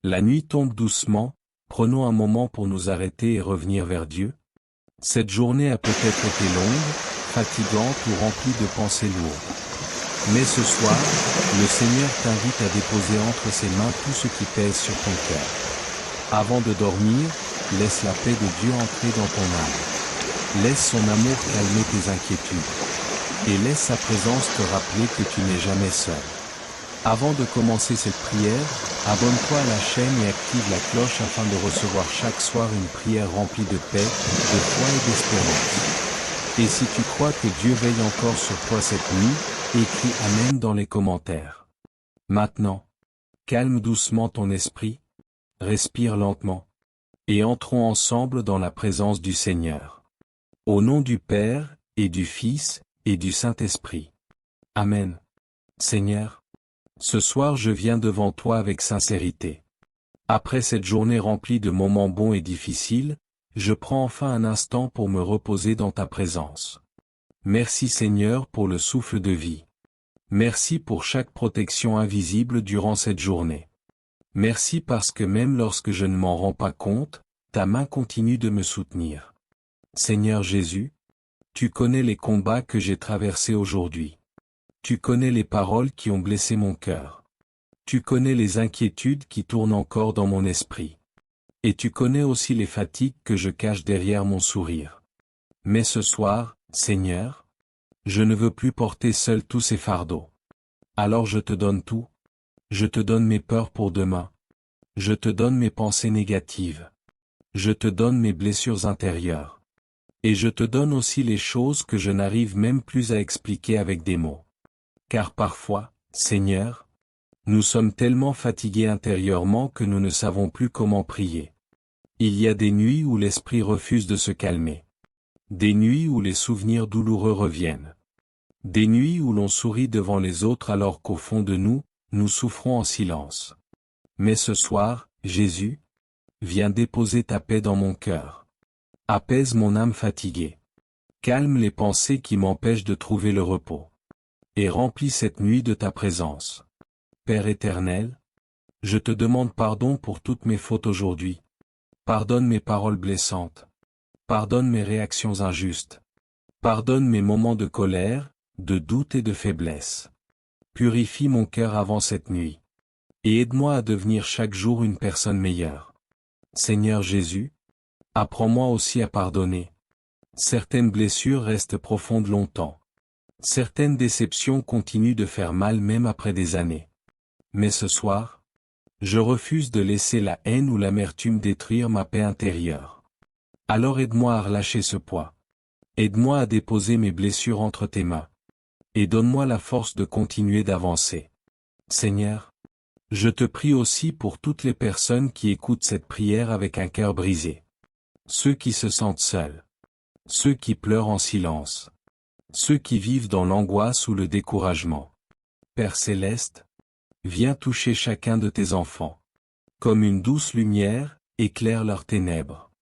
La nuit tombe doucement, prenons un moment pour nous arrêter et revenir vers Dieu. Cette journée a peut-être été longue, fatigante ou remplie de pensées lourdes. Mais ce soir, le Seigneur t'invite à déposer entre ses mains tout ce qui pèse sur ton cœur. Avant de dormir, laisse la paix de Dieu entrer dans ton âme. Laisse son amour calmer tes inquiétudes. Et laisse sa présence te rappeler que tu n'es jamais seul. Avant de commencer cette prière, abonne-toi à la chaîne et active la cloche afin de recevoir chaque soir une prière remplie de paix, de foi et d'espérance. Et si tu crois que Dieu veille encore sur toi cette nuit, écris Amen dans les commentaires. Maintenant, calme doucement ton esprit, respire lentement, et entrons ensemble dans la présence du Seigneur. Au nom du Père, et du Fils, et du Saint-Esprit. Amen. Seigneur, ce soir je viens devant toi avec sincérité. Après cette journée remplie de moments bons et difficiles, je prends enfin un instant pour me reposer dans ta présence. Merci Seigneur pour le souffle de vie. Merci pour chaque protection invisible durant cette journée. Merci parce que même lorsque je ne m'en rends pas compte, ta main continue de me soutenir. Seigneur Jésus, tu connais les combats que j'ai traversés aujourd'hui. Tu connais les paroles qui ont blessé mon cœur. Tu connais les inquiétudes qui tournent encore dans mon esprit. Et tu connais aussi les fatigues que je cache derrière mon sourire. Mais ce soir, Seigneur, je ne veux plus porter seul tous ces fardeaux. Alors je te donne tout. Je te donne mes peurs pour demain. Je te donne mes pensées négatives. Je te donne mes blessures intérieures. Et je te donne aussi les choses que je n'arrive même plus à expliquer avec des mots. Car parfois, Seigneur, nous sommes tellement fatigués intérieurement que nous ne savons plus comment prier. Il y a des nuits où l'esprit refuse de se calmer. Des nuits où les souvenirs douloureux reviennent. Des nuits où l'on sourit devant les autres alors qu'au fond de nous, nous souffrons en silence. Mais ce soir, Jésus, viens déposer ta paix dans mon cœur. Apaise mon âme fatiguée. Calme les pensées qui m'empêchent de trouver le repos. Et remplis cette nuit de ta présence. Père éternel, je te demande pardon pour toutes mes fautes aujourd'hui. Pardonne mes paroles blessantes. Pardonne mes réactions injustes. Pardonne mes moments de colère, de doute et de faiblesse. Purifie mon cœur avant cette nuit. Et aide-moi à devenir chaque jour une personne meilleure. Seigneur Jésus, apprends-moi aussi à pardonner. Certaines blessures restent profondes longtemps. Certaines déceptions continuent de faire mal même après des années. Mais ce soir, je refuse de laisser la haine ou l'amertume détruire ma paix intérieure. Alors aide-moi à relâcher ce poids. Aide-moi à déposer mes blessures entre tes mains. Et donne-moi la force de continuer d'avancer. Seigneur, je te prie aussi pour toutes les personnes qui écoutent cette prière avec un cœur brisé. Ceux qui se sentent seuls. Ceux qui pleurent en silence. Ceux qui vivent dans l'angoisse ou le découragement. Père céleste, viens toucher chacun de tes enfants. Comme une douce lumière, éclaire leurs ténèbres.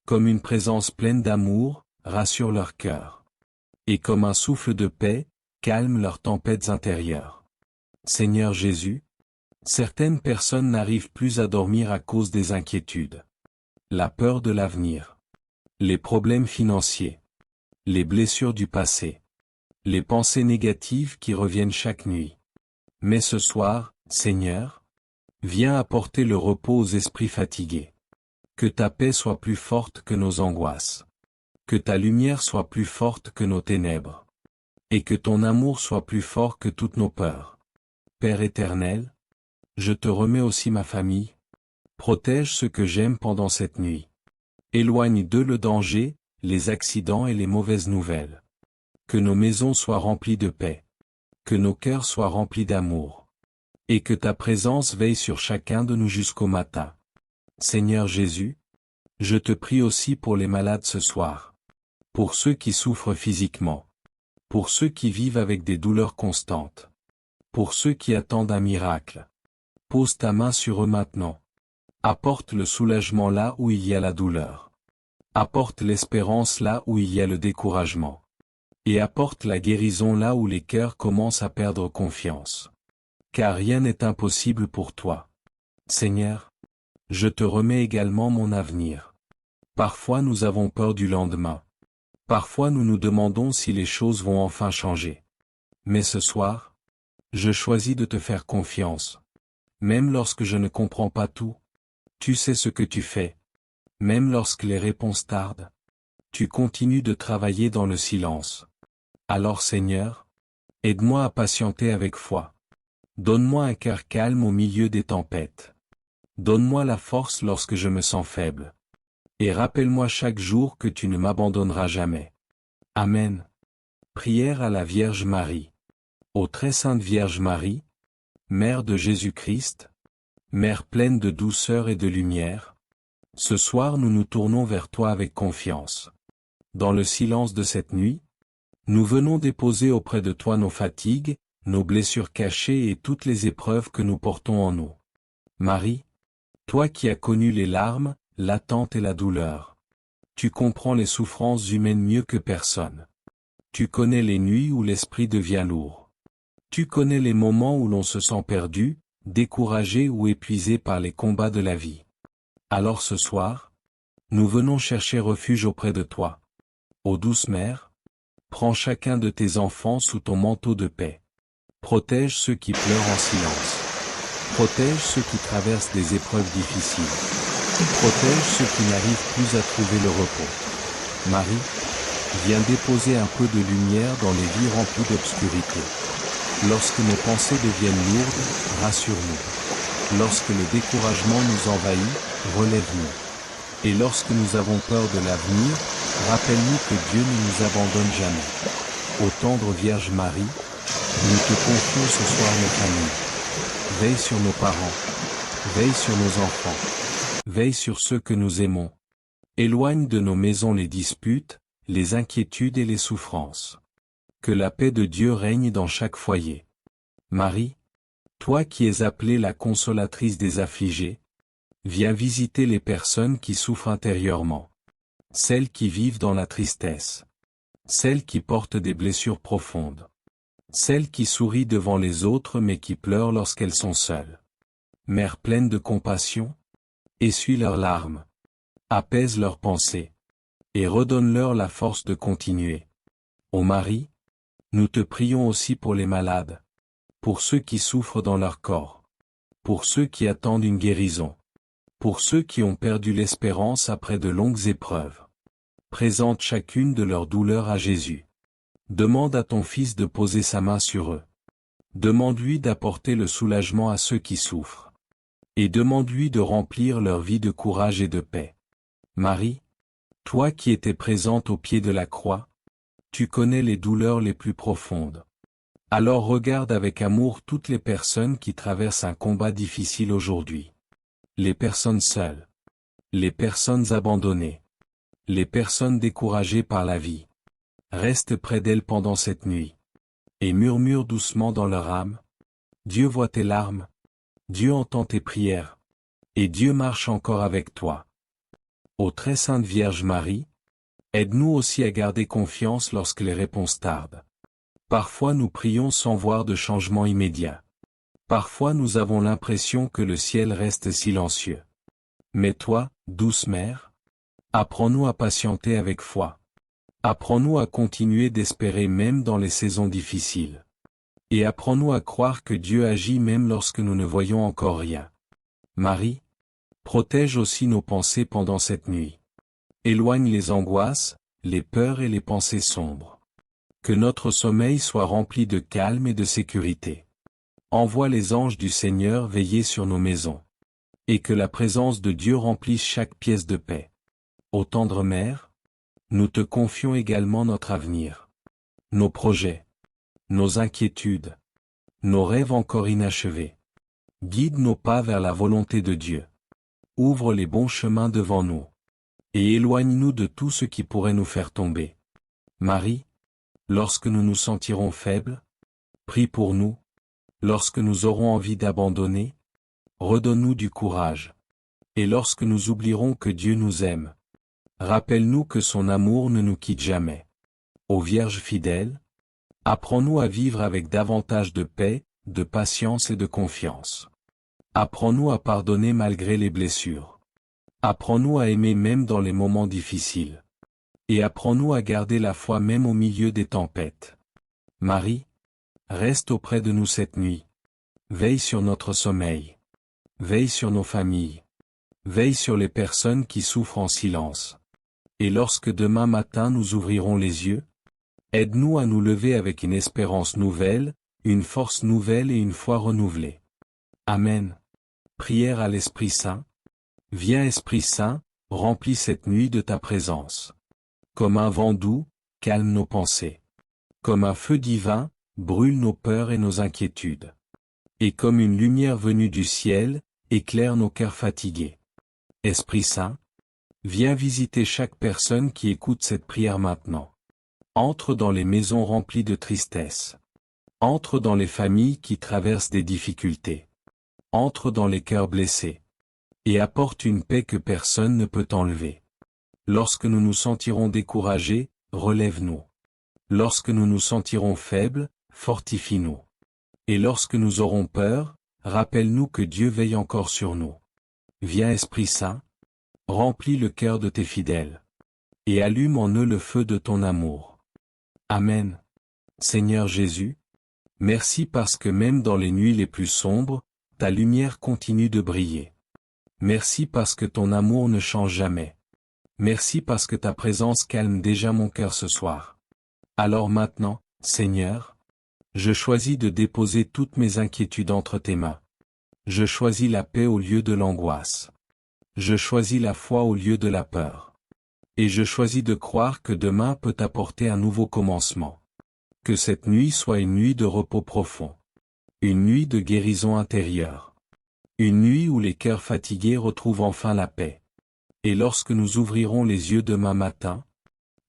Comme une présence pleine d'amour, rassure leur cœur. Et comme un souffle de paix, calme leurs tempêtes intérieures. Seigneur Jésus, certaines personnes n'arrivent plus à dormir à cause des inquiétudes. La peur de l'avenir. Les problèmes financiers. Les blessures du passé. Les pensées négatives qui reviennent chaque nuit. Mais ce soir, Seigneur, viens apporter le repos aux esprits fatigués. Que ta paix soit plus forte que nos angoisses. Que ta lumière soit plus forte que nos ténèbres. Et que ton amour soit plus fort que toutes nos peurs. Père éternel, je te remets aussi ma famille. Protège ceux que j'aime pendant cette nuit. Éloigne d'eux le danger, les accidents et les mauvaises nouvelles. Que nos maisons soient remplies de paix. Que nos cœurs soient remplis d'amour. Et que ta présence veille sur chacun de nous jusqu'au matin. Seigneur Jésus, je te prie aussi pour les malades ce soir. Pour ceux qui souffrent physiquement. Pour ceux qui vivent avec des douleurs constantes. Pour ceux qui attendent un miracle. Pose ta main sur eux maintenant. Apporte le soulagement là où il y a la douleur. Apporte l'espérance là où il y a le découragement. Et apporte la guérison là où les cœurs commencent à perdre confiance. Car rien n'est impossible pour toi. Seigneur, Je te remets également mon avenir. Parfois nous avons peur du lendemain. Parfois nous nous demandons si les choses vont enfin changer. Mais ce soir, je choisis de te faire confiance. Même lorsque je ne comprends pas tout, tu sais ce que tu fais. Même lorsque les réponses tardent, tu continues de travailler dans le silence. Alors Seigneur, aide-moi à patienter avec foi. Donne-moi un cœur calme au milieu des tempêtes. Donne-moi la force lorsque je me sens faible. Et rappelle-moi chaque jour que tu ne m'abandonneras jamais. Amen. Prière à la Vierge Marie. Ô très sainte Vierge Marie, Mère de Jésus-Christ, Mère pleine de douceur et de lumière, ce soir nous nous tournons vers toi avec confiance. Dans le silence de cette nuit, nous venons déposer auprès de toi nos fatigues, nos blessures cachées et toutes les épreuves que nous portons en nous. Marie, toi qui as connu les larmes, l'attente et la douleur. Tu comprends les souffrances humaines mieux que personne. Tu connais les nuits où l'esprit devient lourd. Tu connais les moments où l'on se sent perdu, découragé ou épuisé par les combats de la vie. Alors ce soir, nous venons chercher refuge auprès de toi. Ô douce Mère, prends chacun de tes enfants sous ton manteau de paix. Protège ceux qui pleurent en silence. Protège ceux qui traversent des épreuves difficiles. Protège ceux qui n'arrivent plus à trouver le repos. Marie, viens déposer un peu de lumière dans les vies remplies d'obscurité. Lorsque nos pensées deviennent lourdes, rassure-nous. Lorsque le découragement nous envahit, relève-nous. Et lorsque nous avons peur de l'avenir, rappelle-nous que Dieu ne nous abandonne jamais. Ô tendre Vierge Marie, nous te confions ce soir nos familles. Veille sur nos parents. Veille sur nos enfants. Veille sur ceux que nous aimons. Éloigne de nos maisons les disputes, les inquiétudes et les souffrances. Que la paix de Dieu règne dans chaque foyer. Marie, toi qui es appelée la consolatrice des affligés, viens visiter les personnes qui souffrent intérieurement. Celles qui vivent dans la tristesse. Celles qui portent des blessures profondes. Celles qui sourient devant les autres mais qui pleurent lorsqu'elles sont seules. Mère pleine de compassion, essuie leurs larmes. Apaise leurs pensées. Et redonne-leur la force de continuer. Ô Marie, nous te prions aussi pour les malades. Pour ceux qui souffrent dans leur corps. Pour ceux qui attendent une guérison. Pour ceux qui ont perdu l'espérance après de longues épreuves. Présente chacune de leurs douleurs à Jésus. Demande à ton Fils de poser sa main sur eux. Demande-lui d'apporter le soulagement à ceux qui souffrent. Et demande-lui de remplir leur vie de courage et de paix. Marie, toi qui étais présente au pied de la croix, tu connais les douleurs les plus profondes. Alors regarde avec amour toutes les personnes qui traversent un combat difficile aujourd'hui. Les personnes seules. Les personnes abandonnées. Les personnes découragées par la vie. Reste près d'elles pendant cette nuit. Et murmure doucement dans leur âme. Dieu voit tes larmes. Dieu entend tes prières. Et Dieu marche encore avec toi. Ô très sainte Vierge Marie, aide-nous aussi à garder confiance lorsque les réponses tardent. Parfois nous prions sans voir de changement immédiat. Parfois nous avons l'impression que le ciel reste silencieux. Mais toi, douce Mère, apprends-nous à patienter avec foi. Apprends-nous à continuer d'espérer même dans les saisons difficiles. Et apprends-nous à croire que Dieu agit même lorsque nous ne voyons encore rien. Marie, protège aussi nos pensées pendant cette nuit. Éloigne les angoisses, les peurs et les pensées sombres. Que notre sommeil soit rempli de calme et de sécurité. Envoie les anges du Seigneur veiller sur nos maisons. Et que la présence de Dieu remplisse chaque pièce de paix. Ô tendre Mère, nous te confions également notre avenir. Nos projets. Nos inquiétudes. Nos rêves encore inachevés. Guide nos pas vers la volonté de Dieu. Ouvre les bons chemins devant nous. Et éloigne-nous de tout ce qui pourrait nous faire tomber. Marie, lorsque nous nous sentirons faibles, prie pour nous. Lorsque nous aurons envie d'abandonner, redonne-nous du courage. Et lorsque nous oublierons que Dieu nous aime, rappelle-nous que son amour ne nous quitte jamais. Ô Vierge fidèle, apprends-nous à vivre avec davantage de paix, de patience et de confiance. Apprends-nous à pardonner malgré les blessures. Apprends-nous à aimer même dans les moments difficiles. Et apprends-nous à garder la foi même au milieu des tempêtes. Marie, reste auprès de nous cette nuit. Veille sur notre sommeil. Veille sur nos familles. Veille sur les personnes qui souffrent en silence. Et lorsque demain matin nous ouvrirons les yeux, aide-nous à nous lever avec une espérance nouvelle, une force nouvelle et une foi renouvelée. Amen. Prière à l'Esprit Saint. Viens Esprit Saint, remplis cette nuit de ta présence. Comme un vent doux, calme nos pensées. Comme un feu divin, brûle nos peurs et nos inquiétudes. Et comme une lumière venue du ciel, éclaire nos cœurs fatigués. Esprit Saint, viens visiter chaque personne qui écoute cette prière maintenant. Entre dans les maisons remplies de tristesse. Entre dans les familles qui traversent des difficultés. Entre dans les cœurs blessés. Et apporte une paix que personne ne peut enlever. Lorsque nous nous sentirons découragés, relève-nous. Lorsque nous nous sentirons faibles, fortifie-nous. Et lorsque nous aurons peur, rappelle-nous que Dieu veille encore sur nous. Viens Esprit Saint, remplis le cœur de tes fidèles. Et allume en eux le feu de ton amour. Amen. Seigneur Jésus, merci parce que même dans les nuits les plus sombres, ta lumière continue de briller. Merci parce que ton amour ne change jamais. Merci parce que ta présence calme déjà mon cœur ce soir. Alors maintenant, Seigneur, je choisis de déposer toutes mes inquiétudes entre tes mains. Je choisis la paix au lieu de l'angoisse. Je choisis la foi au lieu de la peur. Et je choisis de croire que demain peut apporter un nouveau commencement. Que cette nuit soit une nuit de repos profond. Une nuit de guérison intérieure. Une nuit où les cœurs fatigués retrouvent enfin la paix. Et lorsque nous ouvrirons les yeux demain matin,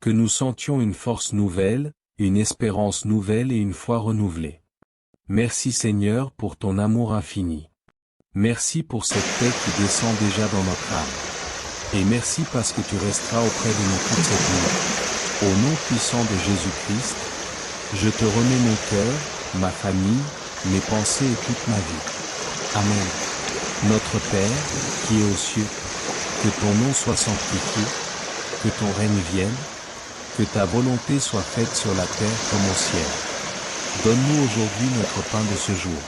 que nous sentions une force nouvelle, une espérance nouvelle et une foi renouvelée. Merci Seigneur pour ton amour infini. Merci pour cette paix qui descend déjà dans notre âme. Et merci parce que tu resteras auprès de nous toute cette nuit. Au nom puissant de Jésus-Christ, je te remets mon cœur, ma famille, mes pensées et toute ma vie. Amen. Notre Père, qui est aux cieux, que ton nom soit sanctifié, que ton règne vienne, que ta volonté soit faite sur la terre comme au ciel. Donne-nous aujourd'hui notre pain de ce jour.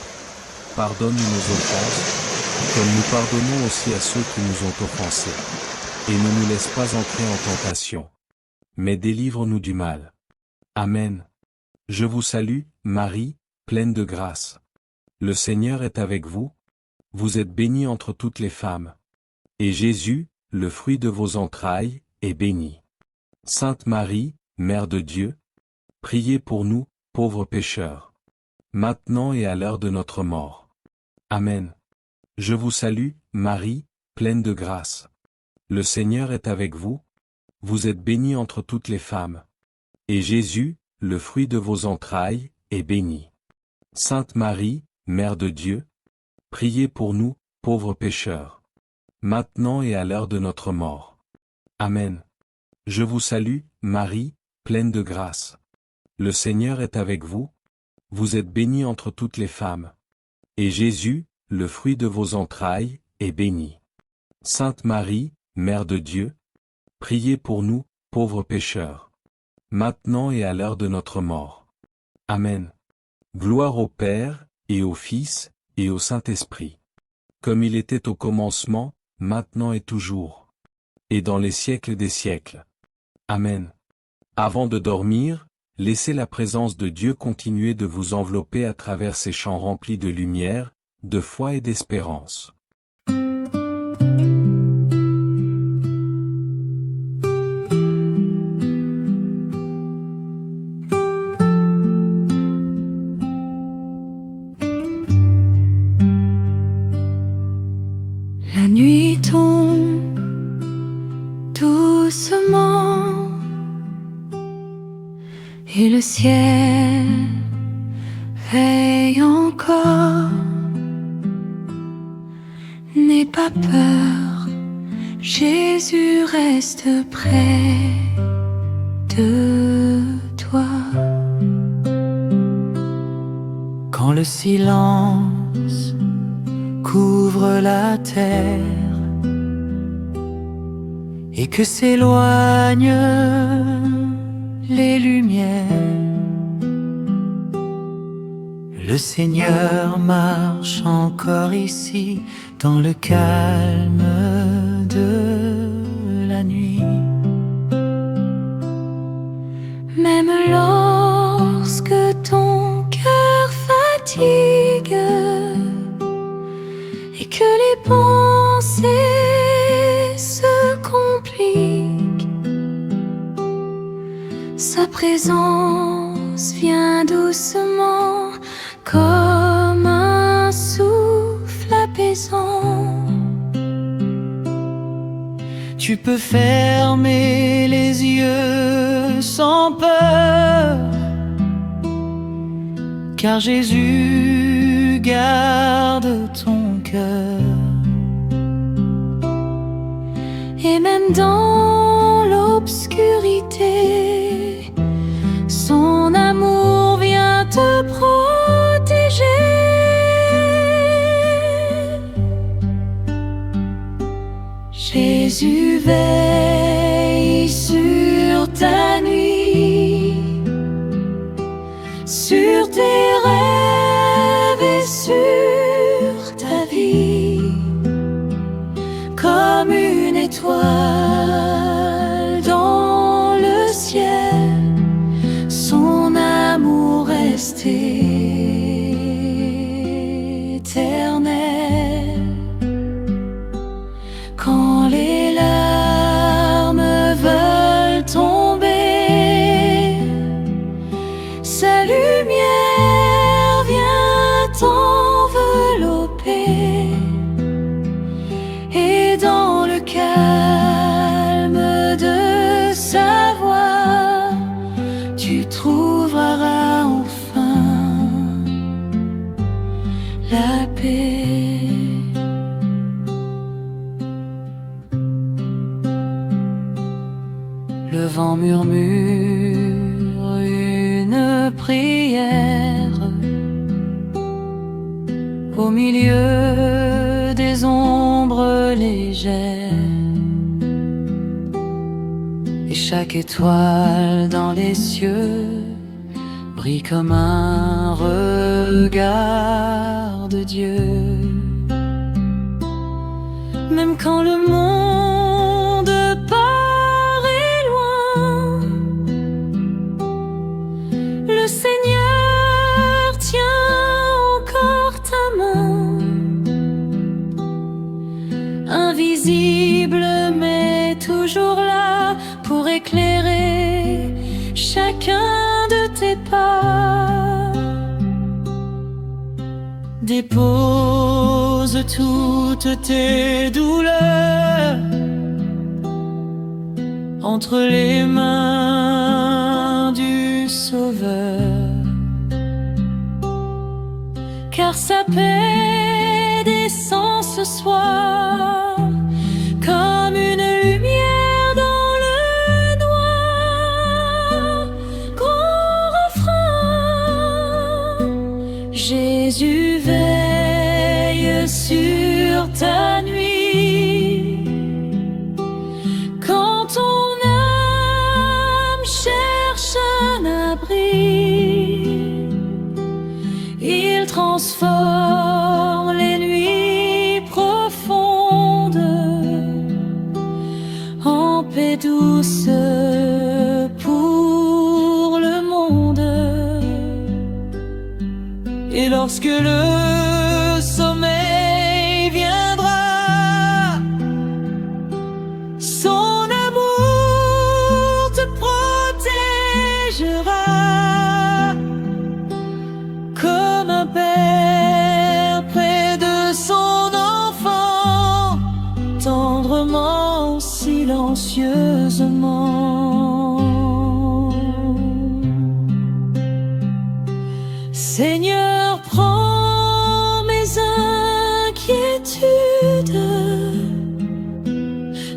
Pardonne-nous nos offenses, comme nous pardonnons aussi à ceux qui nous ont offensés. Et ne nous laisse pas entrer en tentation, mais délivre-nous du mal. Amen. Je vous salue, Marie, pleine de grâce. Le Seigneur est avec vous. Vous êtes bénie entre toutes les femmes. Et Jésus, le fruit de vos entrailles, est béni. Sainte Marie, Mère de Dieu, priez pour nous, pauvres pécheurs, maintenant et à l'heure de notre mort. Amen. Je vous salue, Marie, pleine de grâce. Le Seigneur est avec vous. Vous êtes bénie entre toutes les femmes. Et Jésus, le fruit de vos entrailles, est béni. Sainte Marie, Mère de Dieu, priez pour nous, pauvres pécheurs, maintenant et à l'heure de notre mort. Amen. Je vous salue, Marie, pleine de grâce. Le Seigneur est avec vous. Vous êtes bénie entre toutes les femmes. Et Jésus, le fruit de vos entrailles, est béni. Sainte Marie, Mère de Dieu, priez pour nous, pauvres pécheurs, maintenant et à l'heure de notre mort. Amen. Gloire au Père, et au Fils, et au Saint-Esprit. Comme il était au commencement, maintenant et toujours. Et dans les siècles des siècles. Amen. Avant de dormir, laissez la présence de Dieu continuer de vous envelopper à travers ces chants remplis de lumière, de foi et d'espérance. La nuit tombe doucement et le ciel veille encore. N'aie pas peur, Jésus reste près de toi. Quand le silence couvre la terre et que s'éloignent les lumières. Le Seigneur marche encore ici dans le calme de la nuit. Même lorsque ton cœur fatigue et que les pensées se compliquent, sa présence vient doucement comme un souffle apaisant. Tu peux fermer les yeux sans peur, car Jésus garde ton cœur. Et même dans l'obscurité, son amour vient te protéger. Jésus veille sur ta nuit, sur tes rêves et sur ta vie, comme une étoile dans le ciel. Son amour reste éternel. Quand les larmes veulent tomber, sa lumière vient t'envelopper. Et dans le calme de sa voix, tu trouveras enfin la paix. Le vent murmure une prière au milieu des ombres légères, et chaque étoile dans les cieux brille comme un regard de Dieu. Même quand le monde paraît loin, le Seigneur tient encore ta main. Invisible mais toujours là pour éclairer chacun de tes pas. Dépose toutes tes douleurs entre les mains du Sauveur, car sa paix descend ce soir comme une lumière dans le noir. Grand refrain, Jésus veille sur ta nuit. Quand ton âme cherche un abri, il transforme les nuits profondes en paix douce pour le monde. Et lorsque le sommeil viendra, son amour te protégera comme un père près de son enfant, tendrement, silencieusement. Seigneur, prends mes inquiétudes,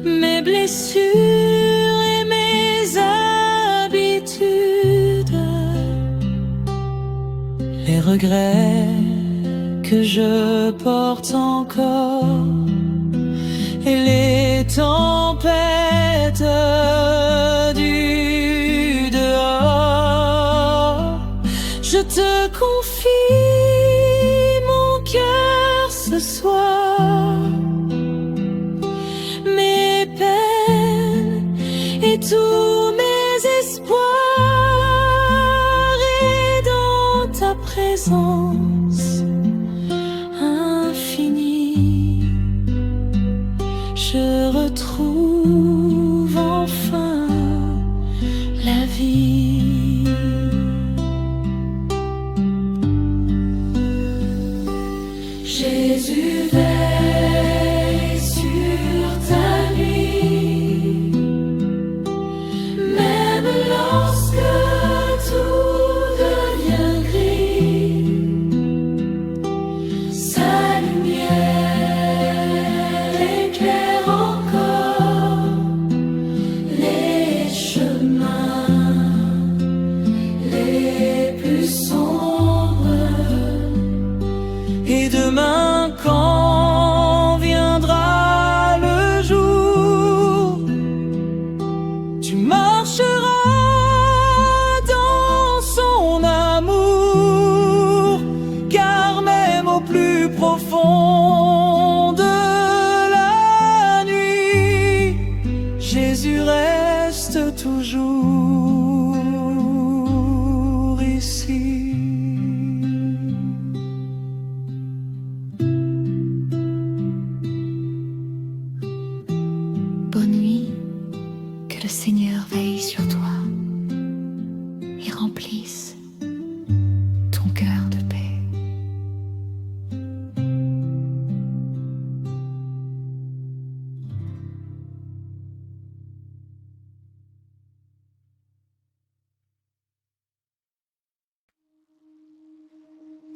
mes blessures et mes habitudes, les regrets que je porte encore, et les tempêtes du dehors. Je te confie mon cœur ce soir, mes peines et tous mes espoirs, et dans ta présence infinie, je retrouve enfin la vie. Jésus veille sur ta nuit, même lorsque tout devient gris. Sa lumière éclaire encore les chemins les plus sombres. Et demain, quand viendra le jour, tu marcheras dans son amour, car même au plus profond de la nuit, Jésus reste toujours ici. Bonne nuit, que le Seigneur veille sur toi et remplisse ton cœur de paix.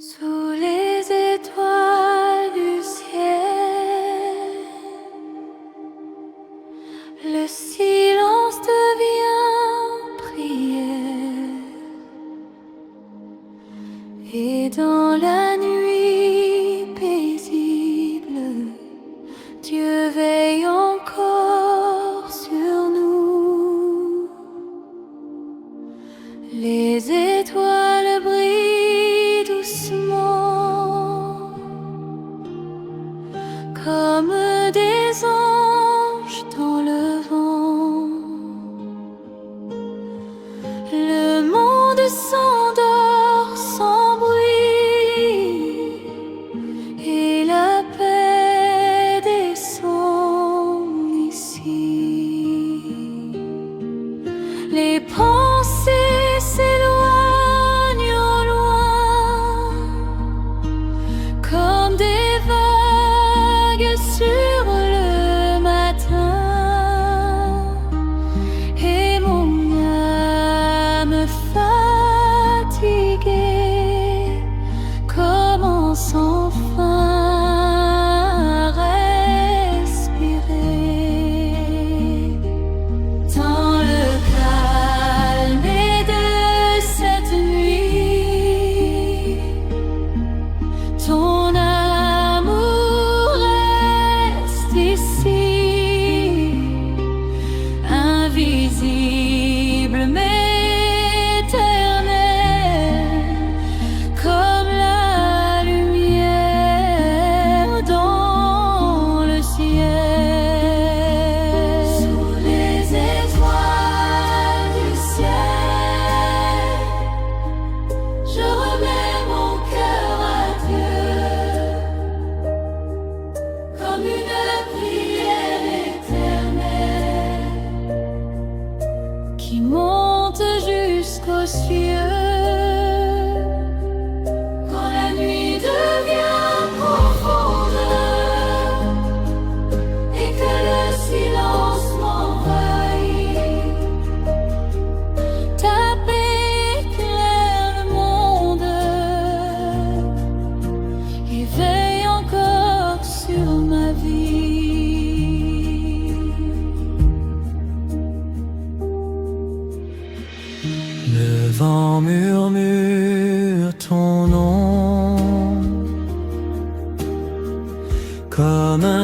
Sous les étoiles du ciel, le silence devient prière, et dans la nuit paisible, Dieu veille encore sur nous. Les étoiles brillent doucement, comme des anges dans le vent. Le monde s'endort sans bruit, et la paix descend ici. Les pensées s'éloignent au loin, comme des vagues sur le matin, et mon âme fatiguée commence enfin à respirer. Dans le calme de cette nuit, ton amour reste ici, invisible mais éternel, comme la lumière dans le ciel. Sous les étoiles du ciel, je remets mon cœur à Dieu, comme une prière éternelle qui monte jusqu'aux cieux. Quand la nuit devient profonde et que le silence m'envahit, ta paix éclaire le monde et veille encore sur ma vie. Le vent murmure ton nom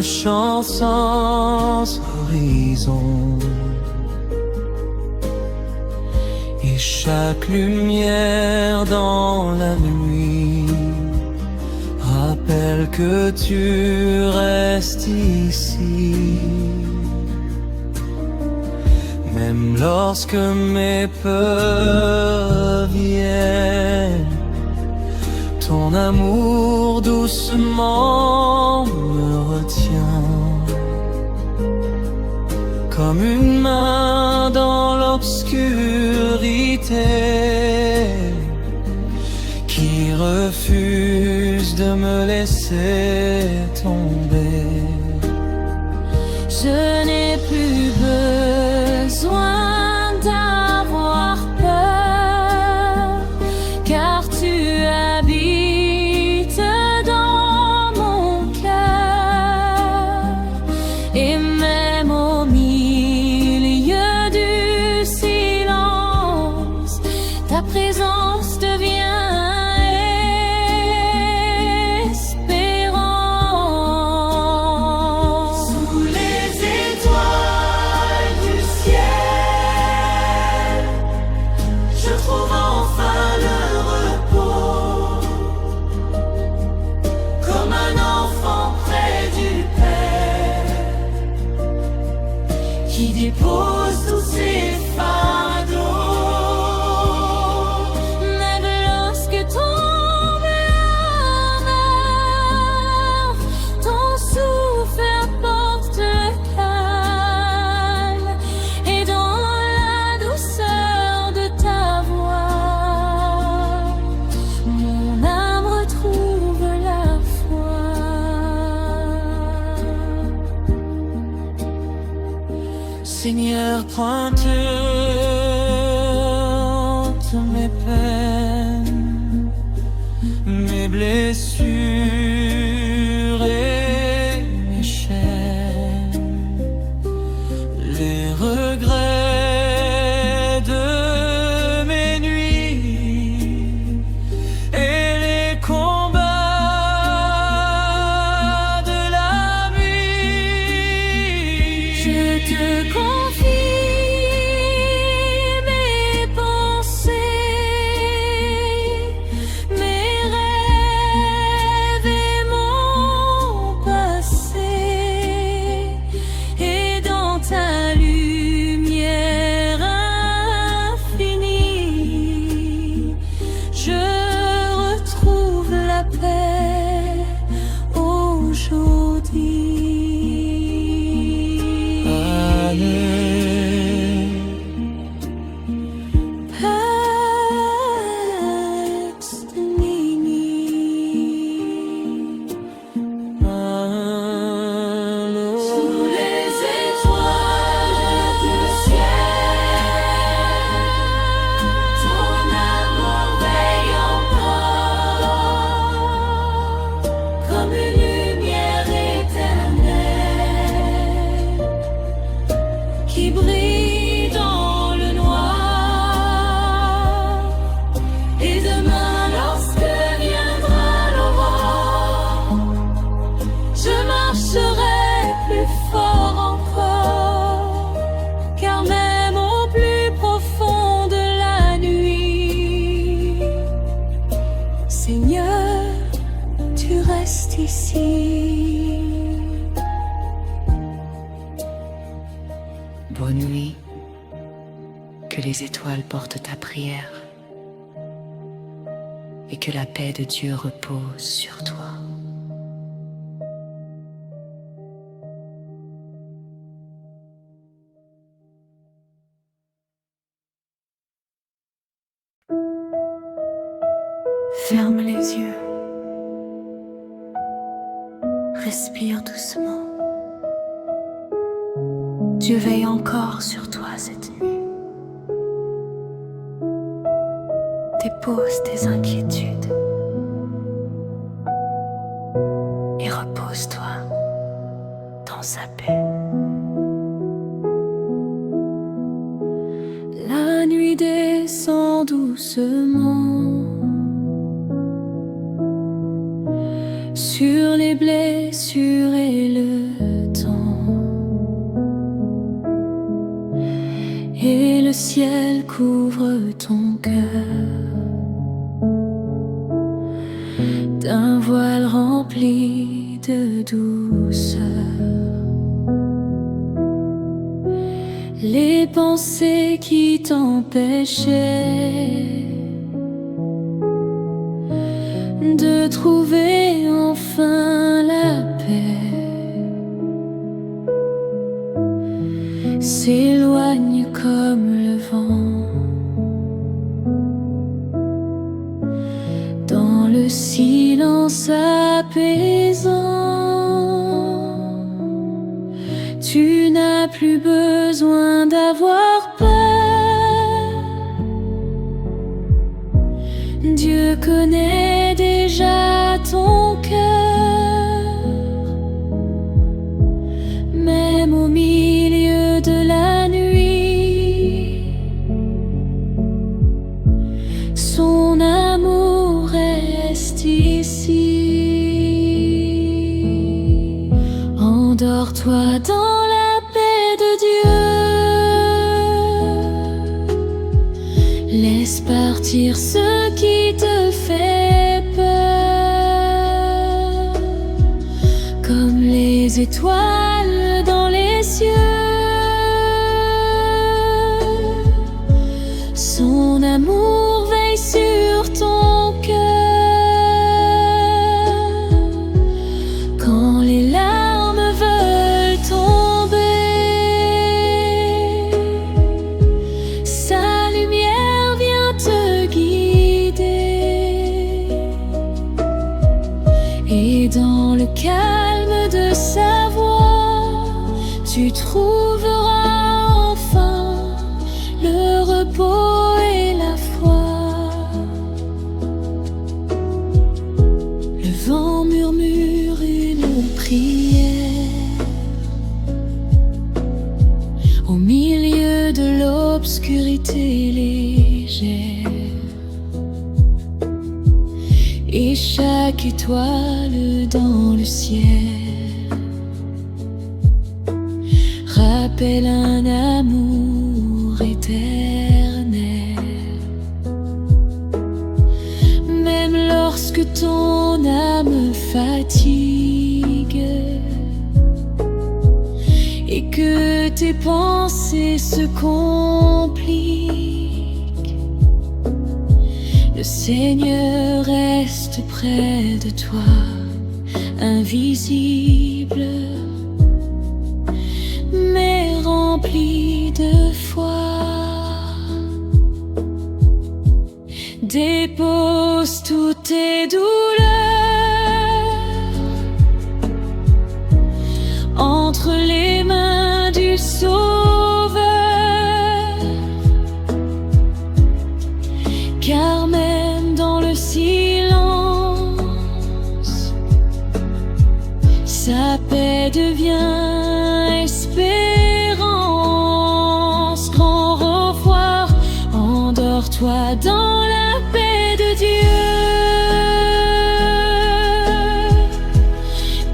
un chant sans horizon. Et chaque lumière dans la nuit rappelle que tu restes ici. Même lorsque mes peurs viennent, ton amour doucement me retient, comme une main dans l'obscurité qui refuse de me laisser tomber. Je n'ai plus besoin d'avoir peur, car tu habites dans mon cœur. Et même au milieu du silence, ta présence devient qui dépose tous ses fardeaux. Même lorsque tombe la mer, ton souffle apporte le calme, et dans la douceur de ta voix, mon âme retrouve la foi. Seigneur, pointe mes peines, mes blessures et mes chaînes, les regrets de mes nuits et les combats de la nuit. Je te confie mes pensées, mes rêves et mon passé, et dans ta lumière infinie, je retrouve la paix aujourd'hui. Sous les étoiles du ciel, ton amour veille encore, comme une lumière éternelle qui brille dans le noir. Et demain, lorsque viendra l'aurore, je marcherai plus fort encore, car même au plus profond de la nuit, Seigneur, tu restes ici. Bonne nuit, que les étoiles portent ta prière et que la paix de Dieu repose sur toi. Ferme les yeux, respire doucement. Dieu veille encore sur toi cette nuit. Dépose tes inquiétudes et repose-toi dans sa paix. La nuit descend doucement sur les blessures et le et le ciel couvre ton cœur d'un voile rempli de douceur. Les pensées qui t'empêchaient de trouver enfin la paix s'éloignent comme le vent dans le silence apaisant. Tu n'as plus besoin d'avoir peur. Dieu connaît déjà ton cœur. Même au milieu de la nuit, son amour reste ici. Endors-toi dans la paix de Dieu. Laisse partir ce qui te fait peur, comme les étoiles dans les cieux. Son amour veille sur ton cœur quand les larmes veulent tomber. Sa lumière vient te guider et dans le calme de sa voix, tu trouveras enfin le repos et la foi. Le vent murmure une prière au milieu de l'obscurité légère, et chaque étoile dans le ciel rappelle un amour éternel. Même lorsque ton âme fatigue et que tes pensées se compliquent, le Seigneur reste près de toi, invisible mais rempli de foi. Dépose toutes tes douleurs entre les mains du Sauveur, car même dans le silence, sa paix devient espérance. Grand revoir, endors-toi dans la paix de Dieu,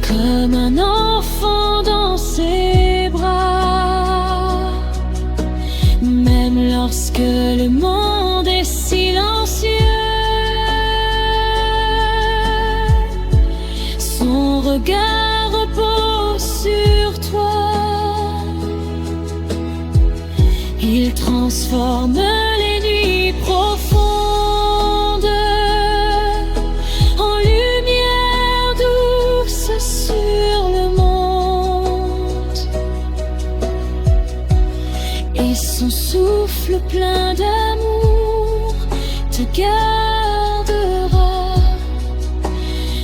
comme un enfant dans ses bras. Même lorsque le monde est silencieux, son regard repose sur toi. Il transforme les nuits profondes en lumière douce sur le monde, et son souffle plein d'amour te gardera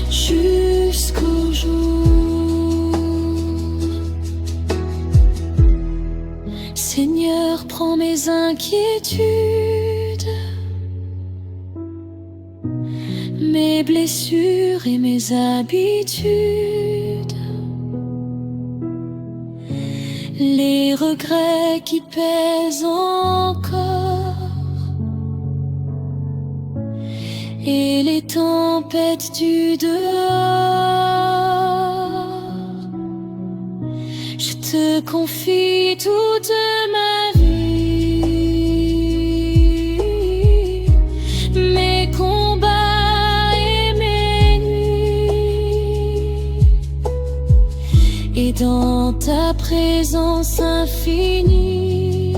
jusqu'au jour. Seigneur, prends mes inquiétudes, mes blessures et mes habitudes, les regrets qui pèsent encore et les tempêtes du dehors. Je te confie toute ma vie. dans ta présence infinie.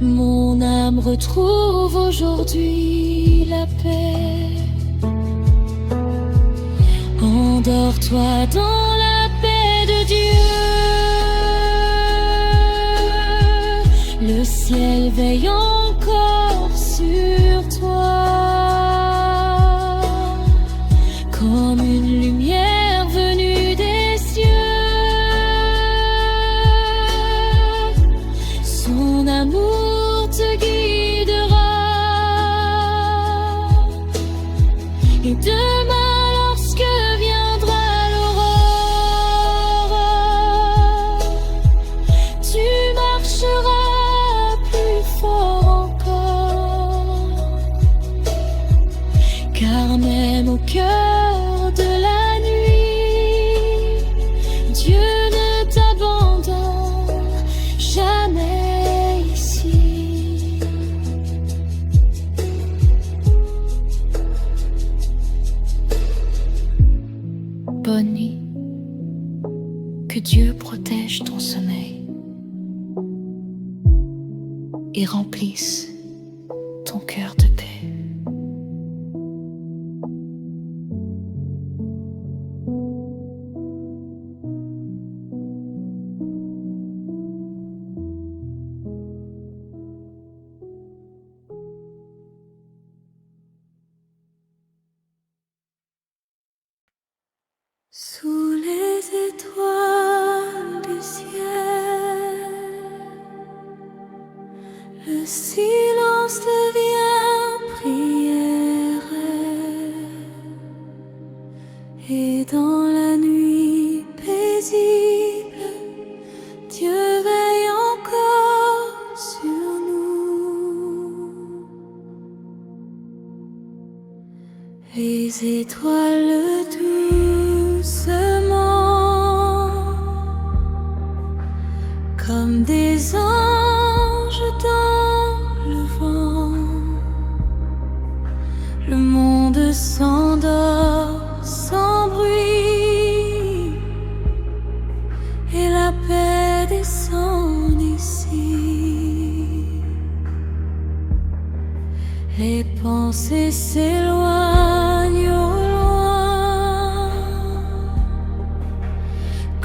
Mon âme retrouve aujourd'hui la paix. Endors-toi dans la paix de Dieu. Le ciel veille encore sur toi, comme une lumière venue des cieux. Son amour te guidera. Et demain, lorsque viendra l'aurore, tu marcheras plus fort encore. Car même au cœur de la nuit, Dieu ne t'abandonne jamais ici. Bonne nuit. Que Dieu protège ton sommeil et remplisse ton cœur de paix. Sous les étoiles du ciel, le silence devient prière. Et dans la nuit paisible, Dieu veille encore sur nous. Les étoiles comme des anges dans le vent, le monde s'endort sans bruit et la paix descend ici. Les pensées s'éloignent au loin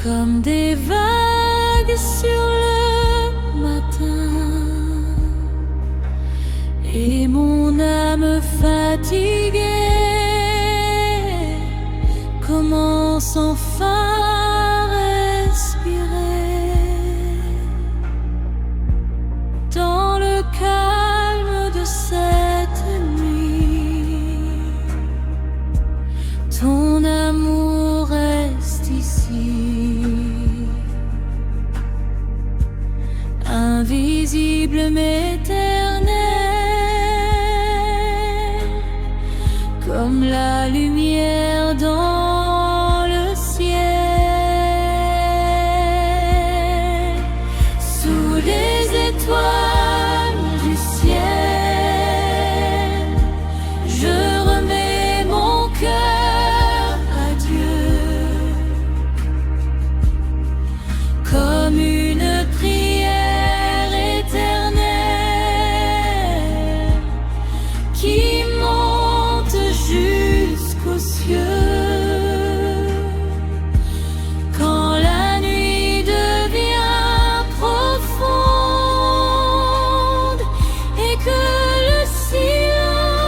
comme des vagues sur le matin, et mon âme fatiguée commence enfin à respirer dans le calme de cette nuit. Ton amour reste ici, invisible mais éternel, comme la lumière dans le ciel. Sous les étoiles du ciel, je remets mon cœur à Dieu, comme une prière éternelle qui monte jusqu'aux cieux. Quand la nuit devient profonde et que le silence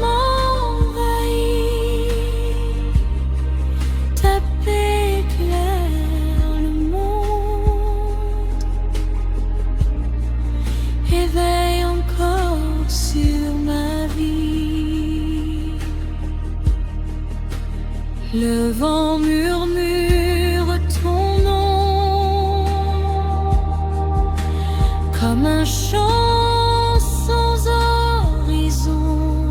m'envahit, ta paix éclaire le monde et veille encore sur ma vie. Le vent murmure ton nom comme un chant sans horizon,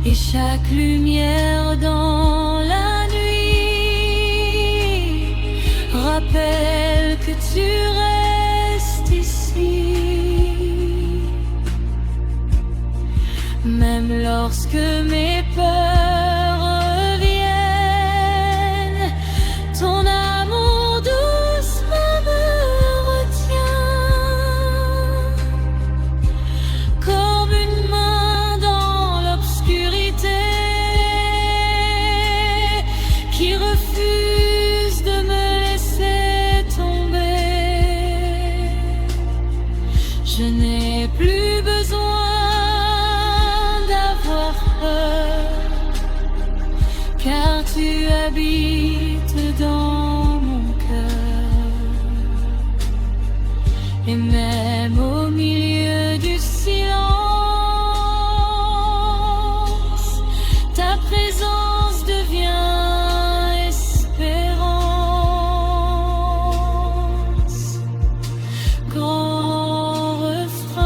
et chaque lumière dans la nuit rappelle que tu restes ici. Même lorsque mes peurs reviennent, refuse de me laisser tomber. Je n'ai plus besoin d'avoir peur, car tu habites dans mon cœur. Et même au milieu du silence, ta présence devient espérance. Grand refrain.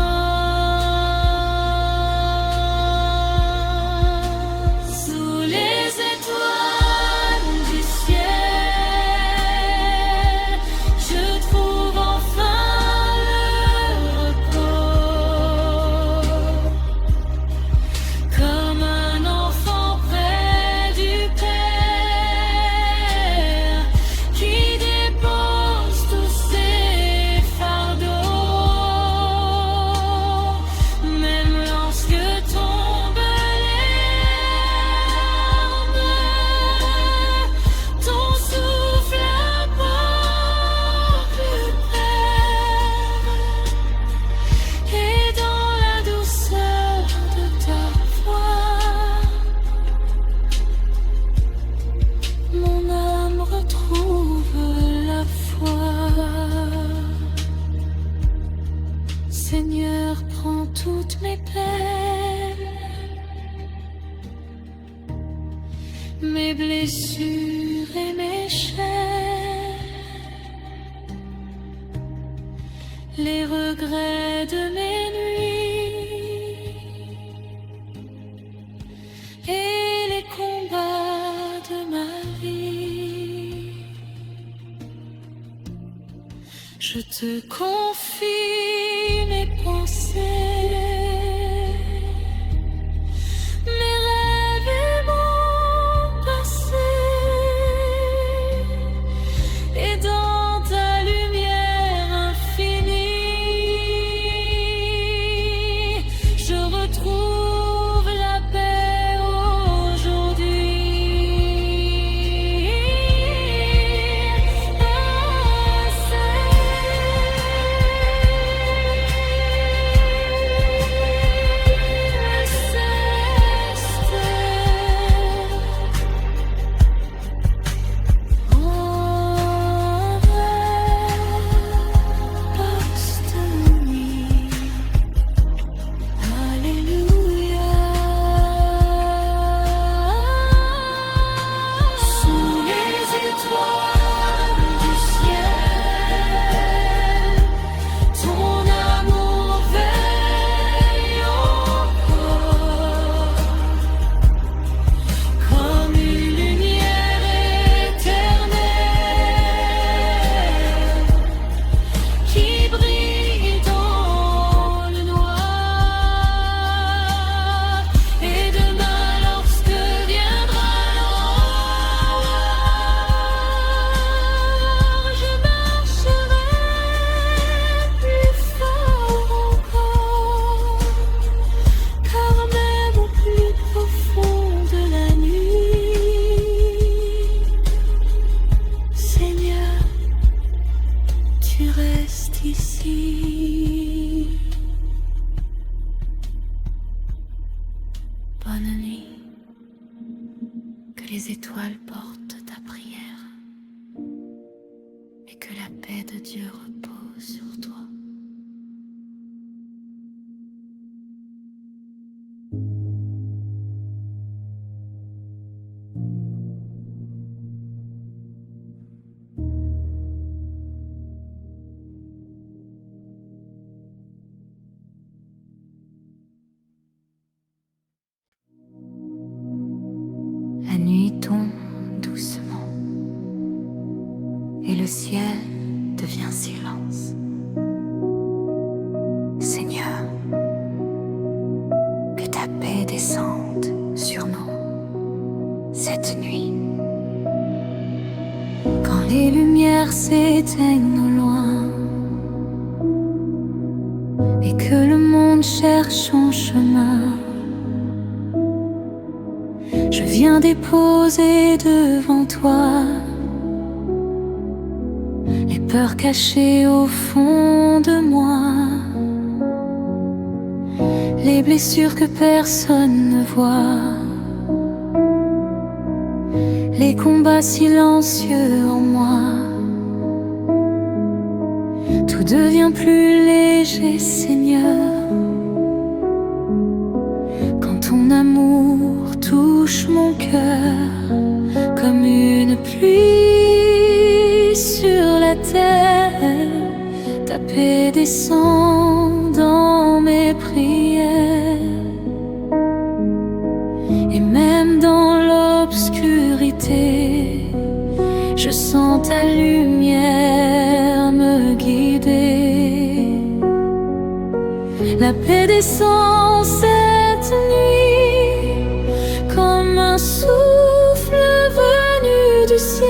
Sous les étoiles du ciel, je trouve enfin le repos. Comme un enfant près du Père, qui dépose tous ses fardeaux. Même lorsque tombent les larmes, ton souffle apporte le paix. Et dans la douceur de ta voix, mon âme retrouve la foi. Seigneur, prends toutes mes peines, mes blessures et mes chaînes, les regrets de mes nuits et les combats de ma vie. Je te confie mes pensées, mes rêves et mon passé. Et dans ta lumière infinie, je retrouve la paix aujourd'hui. les étoiles portent ta prière et que la paix de Dieu repose sur toi. La nuit tombe doucement et le ciel devient silence. Seigneur, que ta paix descende sur nous cette nuit. Quand les lumières s'éteignent au loin et que le monde cherche son chemin, je viens viens déposer devant toi les peurs cachées au fond de moi, les blessures que personne ne voit, les combats silencieux en moi. Tout devient plus léger, Seigneur, quand ton amour touche mon cœur comme une pluie sur la terre. Ta paix descend dans mes prières, et même dans l'obscurité, je sens ta lumière me guider. La paix descend cette nuit comme un souffle venu du ciel,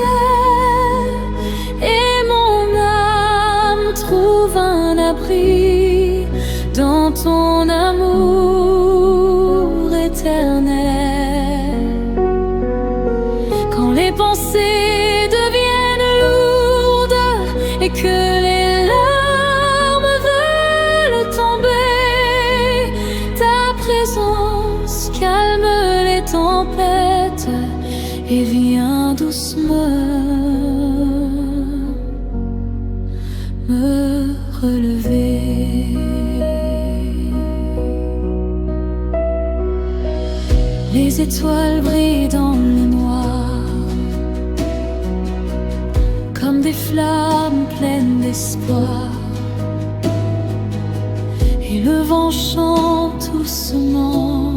et mon âme trouve un abri dans ton amour éternel. Quand les pensées deviennent lourdes et que les larmes veulent tomber, ta présence calme les tempêtes et vient doucement me relever. Les étoiles brillent dans le noir comme des flammes pleines d'espoir, et le vent chante doucement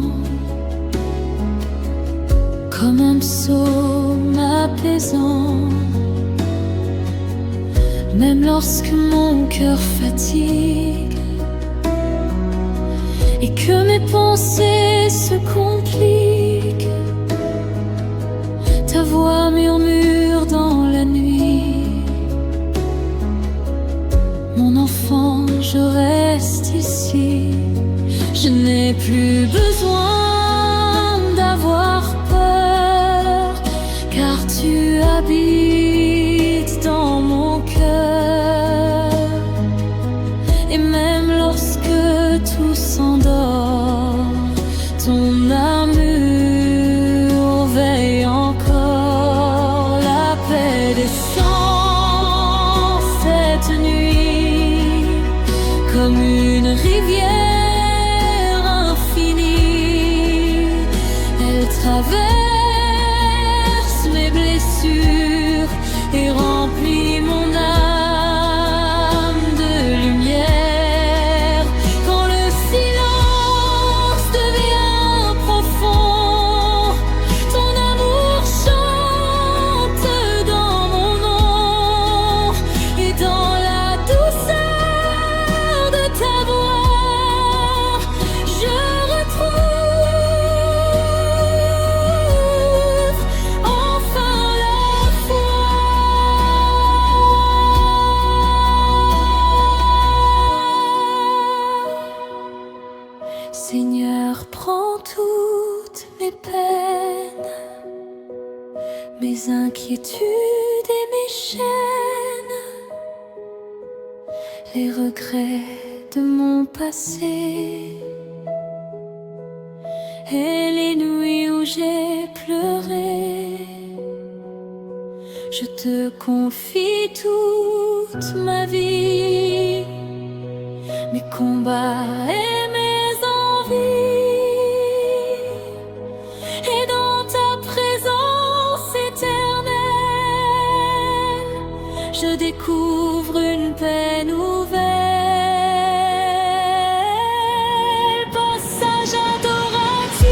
comme un psaume apaisant. Même lorsque mon cœur fatigue et que mes pensées se compliquent, ta voix murmure dans la nuit: mon enfant, je reste ici. Je n'ai plus besoin d'avoir peur, car tu habites dans mon cœur. Et même lorsque tout s'endort, ton amour veille encore. La paix descend cette nuit comme une rivière infinie. Elle traverse mes blessures et remplit mon âme de lumière. Quand le silence devient profond, ton amour chante dans mon nom, et dans la douceur de ta voix, je retrouve enfin la foi. Seigneur, prends toutes mes peines, mes inquiétudes et mes chaînes, les regrets de mon passé et les nuits où j'ai pleuré. Je te confie toute ma vie, mes combats et mes envies, et dans ta présence éternelle, je découvre une paix nouvelle. Passage adoratif,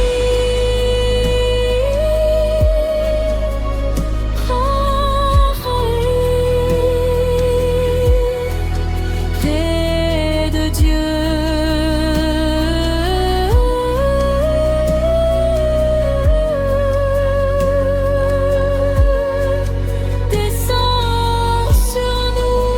paix de Dieu. Descends sur nous.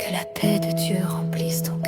Que la paix de Dieu remplisse ton